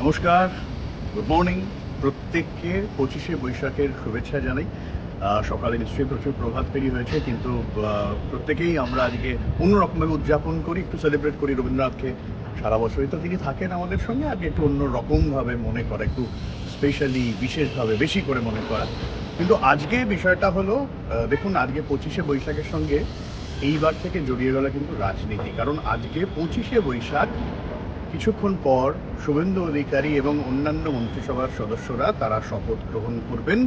নমস্কার, good morning. প্রত্যেককে 25শে বৈশাখের শুভেচ্ছা জানাই। সকালে নিশ্চয়ই প্রচুর প্রভাত ফেরি হয়েছে, কিন্তু প্রত্যেকেই আমরা আজকে অন্যরকমভাবে উদযাপন করি, একটু সেলিব্রেট করি রবীন্দ্রনাথকে। সারা বছরই তো তিনি থাকেন আমাদের সঙ্গে, আজকে একটু অন্যরকমভাবে মনে করা, একটু স্পেশালি বিশেষভাবে বেশি করে মনে করা। কিন্তু আজকে বিষয়টা হলো, দেখুন, আজকে 25শে বৈশাখের সঙ্গে এইবার থেকে জড়িয়ে গেল কিন্তু রাজনীতি। কারণ আজকে 25শে বৈশাখ, কিছুক্ষণ পর শুভেন্দু অধিকারী এবং অন্যান্য মন্ত্রিসভার সদস্যরা তারা শপথ গ্রহণ করবেন।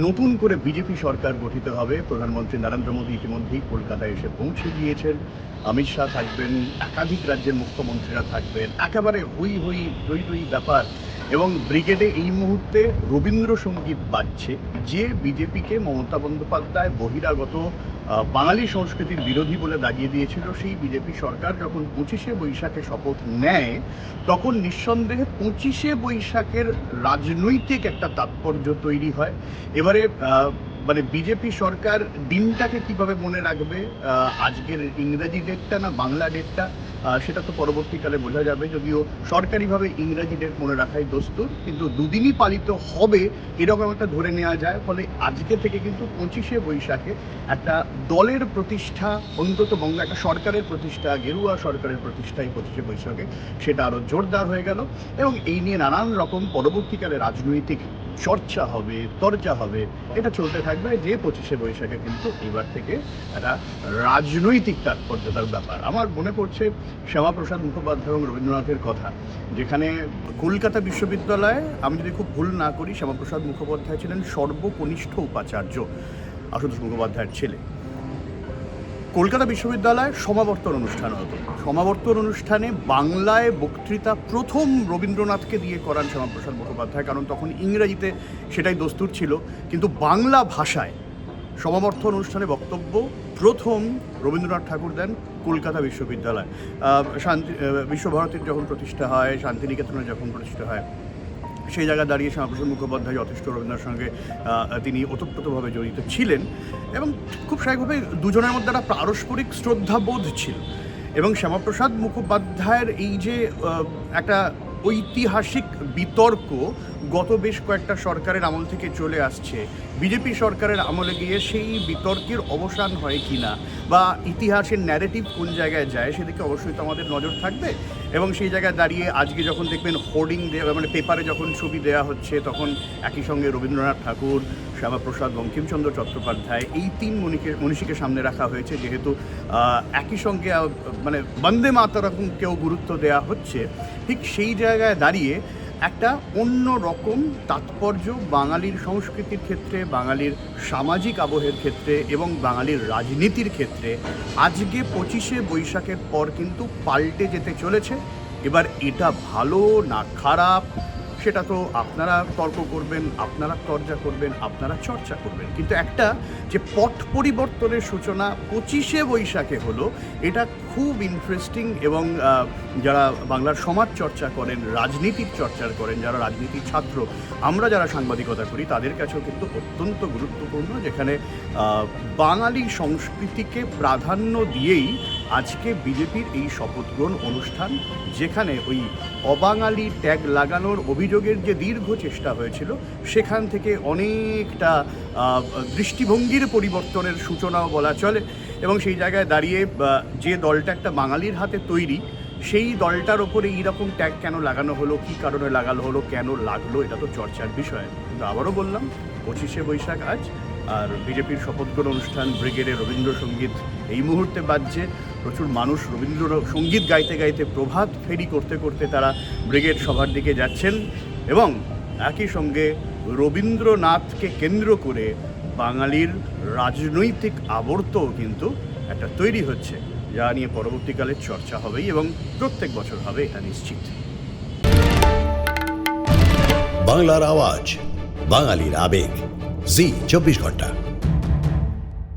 নতুন করে বিজেপি সরকার গঠিত হবে। প্রধানমন্ত্রী নরেন্দ্র মোদী ইতিমধ্যেই কলকাতায় এসে পৌঁছে গিয়েছেন। অমিত শাহ থাকবেন, একাধিক রাজ্যের মুখ্যমন্ত্রীরা থাকবেন। একেবারে হই হই টই টই ব্যাপার। এবং ব্রিগেডে এই মুহূর্তে রবীন্দ্রসঙ্গীত বাজছে। যে বিজেপিকে মমতা বন্দ্যোপাধ্যায় বহিরাগত বাঙালি সংস্কৃতির বিরোধী বলে দাগিয়ে দিয়েছিল, সেই বিজেপি সরকার যখন 25শে বৈশাখে শপথ নেয়, তখন নিঃসন্দেহে 25শে বৈশাখের রাজনৈতিক একটা তাৎপর্য তৈরি হয়। এবারে মানে বিজেপি সরকার দিনটাকে কিভাবে মনে রাখবে, আজকের ইংরাজি ডেটটা না বাংলা ডেটটা, সেটা তো পরবর্তীকালে বোঝা যাবে। যদিও সরকারিভাবে ইংরাজি ডেট মনে রাখাই দস্তুর, কিন্তু দুদিনই পালিত হবে এরকম একটা ধরে নেওয়া যায়। ফলে আজকে থেকে কিন্তু 25শে বৈশাখে একটা দলের প্রতিষ্ঠা, অন্তত বঙ্গ একটা সরকারের প্রতিষ্ঠা, গেরুয়া সরকারের প্রতিষ্ঠাই 25শে বৈশাখে, সেটা আরও জোরদার হয়ে গেল। এবং এই নিয়ে নানান রকম পরবর্তীকালে রাজনৈতিক চর্চা হবে, চর্চা হবে, এটা চলতে থাকবে। যে 25শে বৈশাখে কিন্তু এবার থেকে একটা রাজনৈতিক তাৎপর্যতার ব্যাপার। আমার মনে পড়ছে শ্যামাপ্রসাদ মুখোপাধ্যায় এবং রবীন্দ্রনাথের কথা, যেখানে কলকাতা বিশ্ববিদ্যালয়ে, আমি যদি খুব ভুল না করি, শ্যামাপ্রসাদ মুখোপাধ্যায় ছিলেন সর্বকনিষ্ঠ উপাচার্য আশুতোষ মুখোপাধ্যায়ের ছেলে। কলকাতা বিশ্ববিদ্যালয়ে সমাবর্তন অনুষ্ঠান হতো। সমাবর্তন অনুষ্ঠানে বাংলায় বক্তৃতা প্রথম রবীন্দ্রনাথকে দিয়ে করান শ্যামাপ্রসাদ মুখোপাধ্যায়, কারণ তখন ইংরেজিতে সেটাই দস্তুর ছিল। কিন্তু বাংলা ভাষায় সমাবর্তন অনুষ্ঠানে বক্তব্য প্রথম রবীন্দ্রনাথ ঠাকুর দেন কলকাতা বিশ্ববিদ্যালয়। বিশ্বভারতীর যখন প্রতিষ্ঠা হয়, শান্তিনিকেতনের যখন প্রতিষ্ঠা হয়, সেই জায়গায় দাঁড়িয়ে শ্যামাপ্রসাদ মুখোপাধ্যায় যথেষ্ট রবীন্দ্রনাথের সঙ্গে তিনি ওতপ্রোতভাবে জড়িত ছিলেন। এবং খুব স্বাভাবিকভাবে দুজনের মধ্যে একটা পারস্পরিক শ্রদ্ধাবোধ ছিল। এবং শ্যামাপ্রসাদ মুখোপাধ্যায়ের এই যে একটা ঐতিহাসিক বিতর্ক গত বেশ কয়েকটা সরকারের আমল থেকে চলে আসছে, বিজেপি সরকারের আমলে গিয়ে সেই বিতর্কের অবসান হয় কি না, বা ইতিহাসের ন্যারেটিভ কোন জায়গায় যায়, সেদিকে অবশ্যই তো আমাদের নজর থাকবে। এবং সেই জায়গায় দাঁড়িয়ে আজকে যখন দেখবেন হোর্ডিং দেওয়া, মানে পেপারে যখন ছবি দেওয়া হচ্ছে, তখন একই সঙ্গে রবীন্দ্রনাথ ঠাকুর, শ্যামাপ্রসাদ, বঙ্কিমচন্দ্র চট্টোপাধ্যায়, এই তিন মনীষীকে সামনে রাখা হয়েছে। যেহেতু একই সঙ্গে মানে বন্দে মাতরমকেও গুরুত্ব দেওয়া হচ্ছে, ঠিক সেই জায়গায় দাঁড়িয়ে একটা অন্য রকম তাৎপর্য বাঙালির সংস্কৃতির ক্ষেত্রে, বাঙালির সামাজিক আবহের ক্ষেত্রে এবং বাঙালির রাজনীতির ক্ষেত্রে আজকে 25শে বৈশাখের পর কিন্তু পাল্টে যেতে চলেছে। এবার এটা ভালো না খারাপ, সেটা তো আপনারা তর্ক করবেন, আপনারা চর্চা করবেন, আপনারা চর্চা করবেন। কিন্তু একটা যে পট পরিবর্তনের সূচনা 25শে বৈশাখে হলো, এটা খুব ইন্টারেস্টিং। এবং যারা বাংলার সমাজ চর্চা করেন, রাজনীতির চর্চা করেন, যারা রাজনীতির ছাত্র, আমরা যারা সাংবাদিকতা করি, তাদের কাছেও কিন্তু অত্যন্ত গুরুত্বপূর্ণ। যেখানে বাঙালি সংস্কৃতিকে প্রাধান্য দিয়েই আজকে বিজেপির এই শপথ গ্রহণ অনুষ্ঠান, যেখানে ওই অবাঙালি ট্যাগ লাগানোর অভিযোগের যে দীর্ঘ চেষ্টা হয়েছিল, সেখান থেকে অনেকটা দৃষ্টিভঙ্গির পরিবর্তনের সূচনাও বলা চলে। এবং সেই জায়গায় দাঁড়িয়ে যে দলটা একটা বাঙালির হাতে তৈরি, সেই দলটার ওপরে এইরকম ট্যাগ কেন লাগানো হলো, কী কারণে লাগানো হলো, কেন লাগলো, এটা তো চর্চার বিষয়। কিন্তু আবারও বললাম, 25শে বৈশাখ আজ, আর বিজেপির শপথ গ্রহণ অনুষ্ঠান, ব্রিগেডে রবীন্দ্রসঙ্গীত এই মুহূর্তে বাজছে। প্রচুর মানুষ রবীন্দ্রসঙ্গীত গাইতে গাইতে, প্রভাত ফেরি করতে করতে তারা ব্রিগেড সভার দিকে যাচ্ছেন। এবং একই সঙ্গে রবীন্দ্রনাথকে কেন্দ্র করে বাঙালির রাজনৈতিক আবর্তও কিন্তু একটা তৈরি হচ্ছে, যা নিয়ে পরবর্তীকালে চর্চা হবেই এবং প্রত্যেক বছর হবে, এটা নিশ্চিত। বাংলার আওয়াজ, বাঙালির আবেগ, জি 24 ঘন্টা।